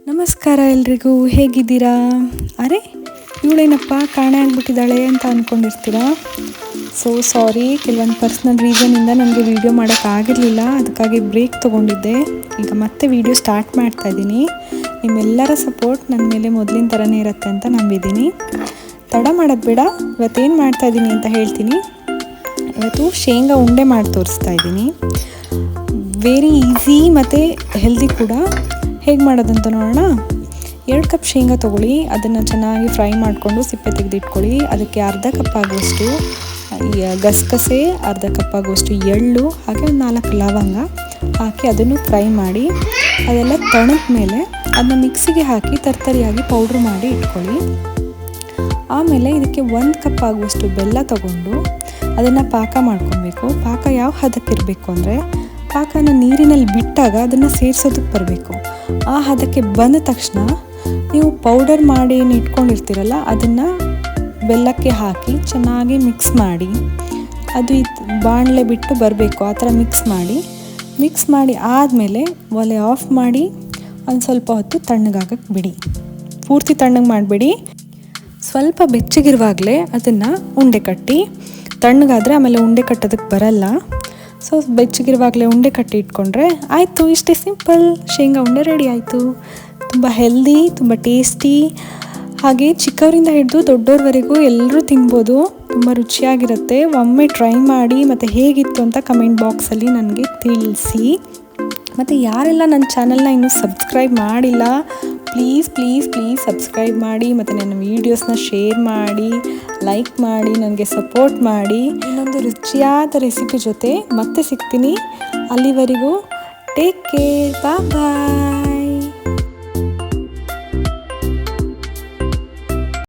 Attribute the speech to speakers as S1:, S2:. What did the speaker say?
S1: ನಮಸ್ಕಾರ ಎಲ್ರಿಗೂ, ಹೇಗಿದ್ದೀರಾ? ಅರೆ ಇವಳೇನಪ್ಪ ಕಾಣೆ ಆಗಿಬಿಟ್ಟಿದ್ದಾಳೆ ಅಂತ ಅಂದ್ಕೊಂಡಿರ್ತೀರಾ. ಸೊ ಸಾರಿ, ಕೆಲವೊಂದು ಪರ್ಸ್ನಲ್ ರೀಸನಿಂದ ನನಗೆ ವೀಡಿಯೋ ಮಾಡೋಕ್ಕಾಗಿರಲಿಲ್ಲ. ಅದಕ್ಕಾಗಿ ಬ್ರೇಕ್ ತೊಗೊಂಡಿದ್ದೆ. ಈಗ ಮತ್ತೆ ವೀಡಿಯೋ ಸ್ಟಾರ್ಟ್ ಮಾಡ್ತಾಯಿದ್ದೀನಿ. ನಿಮ್ಮೆಲ್ಲರ ಸಪೋರ್ಟ್ ನನ್ನ ಮೇಲೆ ಮೊದಲಿನ ಥರನೇ ಇರುತ್ತೆ ಅಂತ ನಂಬಿದ್ದೀನಿ. ತಡ ಮಾಡೋದು ಬೇಡ, ಇವತ್ತೇನು ಮಾಡ್ತಾಯಿದ್ದೀನಿ ಅಂತ ಹೇಳ್ತೀನಿ. ಇವತ್ತು ಶೇಂಗಾ ಉಂಡೆ ಮಾಡಿ ತೋರಿಸ್ತಾ ಇದ್ದೀನಿ. ವೆರಿ ಈಸಿ ಮತ್ತು ಹೆಲ್ದಿ ಕೂಡ. ಹೇಗೆ ಮಾಡೋದಂತ ನೋಡೋಣ. 2 ಕಪ್ ಶೇಂಗಾ ತೊಗೊಳ್ಳಿ. ಅದನ್ನು ಚೆನ್ನಾಗಿ ಫ್ರೈ ಮಾಡಿಕೊಂಡು ಸಿಪ್ಪೆ ತೆಗೆದಿಟ್ಕೊಳ್ಳಿ. ಅದಕ್ಕೆ ಅರ್ಧ ಕಪ್ ಆಗುವಷ್ಟು ಗಸಗಸೆ, ಅರ್ಧ ಕಪ್ ಆಗುವಷ್ಟು ಎಳ್ಳು, ಹಾಗೆ ಒಂದು 4 ಲವಂಗ ಹಾಕಿ ಅದನ್ನು ಫ್ರೈ ಮಾಡಿ. ಅದೆಲ್ಲ ತಣದ ಮೇಲೆ ಅದನ್ನ ಮಿಕ್ಸಿಗೆ ಹಾಕಿ ತರ್ತರಿಯಾಗಿ ಪೌಡ್ರ್ ಮಾಡಿ ಇಟ್ಕೊಳ್ಳಿ. ಆಮೇಲೆ ಇದಕ್ಕೆ 1 ಕಪ್ ಆಗುವಷ್ಟು ಬೆಲ್ಲ ತಗೊಂಡು ಅದನ್ನು ಪಾಕ ಮಾಡ್ಕೊಬೇಕು. ಪಾಕ ಯಾವ ಹದಕ್ಕಿರಬೇಕು ಅಂದರೆ, ಪಾಕನ ನೀರಿನಲ್ಲಿ ಬಿಟ್ಟಾಗ ಅದನ್ನು ಸೇರಿಸೋದಕ್ಕೆ ಬರಬೇಕು. ಆ ಹದಕ್ಕೆ ಬಂದ ತಕ್ಷಣ ನೀವು ಪೌಡರ್ ಮಾಡಿ ಏನು ಇಟ್ಕೊಂಡಿರ್ತೀರಲ್ಲ ಅದನ್ನು ಬೆಲ್ಲಕ್ಕೆ ಹಾಕಿ ಚೆನ್ನಾಗಿ ಮಿಕ್ಸ್ ಮಾಡಿ. ಅದು ಬಾಣಲೆ ಬಿಟ್ಟು ಬರಬೇಕು, ಆ ಥರ ಮಿಕ್ಸ್ ಮಾಡಿ ಆದಮೇಲೆ ಒಲೆ ಆಫ್ ಮಾಡಿ ಒಂದು ಸ್ವಲ್ಪ ಹೊತ್ತು ತಣ್ಣಗಾಗಕ್ಕೆ ಬಿಡಿ. ಪೂರ್ತಿ ತಣ್ಣಗೆ ಮಾಡಬೇಡಿ, ಸ್ವಲ್ಪ ಬೆಚ್ಚಗಿರುವಾಗಲೇ ಅದನ್ನು ಉಂಡೆ ಕಟ್ಟಿ. ತಣ್ಣಗಾದರೆ ಆಮೇಲೆ ಉಂಡೆ ಕಟ್ಟೋದಕ್ಕೆ ಬರಲ್ಲ. ಸೊ ಬೆಚ್ಚಗಿರುವಾಗಲೇ ಉಂಡೆ ಕಟ್ಟಿ ಇಟ್ಕೊಂಡ್ರೆ ಆಯಿತು. ಇಷ್ಟೇ ಸಿಂಪಲ್, ಶೇಂಗಾ ಉಂಡೆ ರೆಡಿ ಆಯಿತು. ತುಂಬ ಹೆಲ್ದಿ, ತುಂಬ ಟೇಸ್ಟಿ, ಹಾಗೆ ಚಿಕ್ಕವರಿಂದ ಹಿಡಿದು ದೊಡ್ಡವ್ರವರೆಗೂ ಎಲ್ಲರೂ ತಿನ್ಬೋದು. ತುಂಬ ರುಚಿಯಾಗಿರುತ್ತೆ. ಒಮ್ಮೆ ಟ್ರೈ ಮಾಡಿ ಮತ್ತು ಹೇಗಿತ್ತು ಅಂತ ಕಮೆಂಟ್ ಬಾಕ್ಸಲ್ಲಿ ನನಗೆ ತಿಳಿಸಿ. ಮತ್ತು ಯಾರೆಲ್ಲ ನನ್ನ ಚಾನಲ್ನ ಇನ್ನೂ ಸಬ್ಸ್ಕ್ರೈಬ್ ಮಾಡಿಲ್ಲ, ಪ್ಲೀಸ್ ಸಬ್ಸ್ಕ್ರೈಬ್ ಮಾಡಿ ಮತ್ತು ನನ್ನ ವೀಡಿಯೋಸ್ನ ಶೇರ್ ಮಾಡಿ, ಲೈಕ್ ಮಾಡಿ, ನನಗೆ ಸಪೋರ್ಟ್ ಮಾಡಿ. ಇನ್ನೊಂದು ರುಚಿಯಾದ ರೆಸಿಪಿ ಜೊತೆ ಮತ್ತೆ ಸಿಗ್ತೀನಿ. ಅಲ್ಲಿವರೆಗೂ ಟೇಕ್ ಕೇರ್, ಬಾಯ್.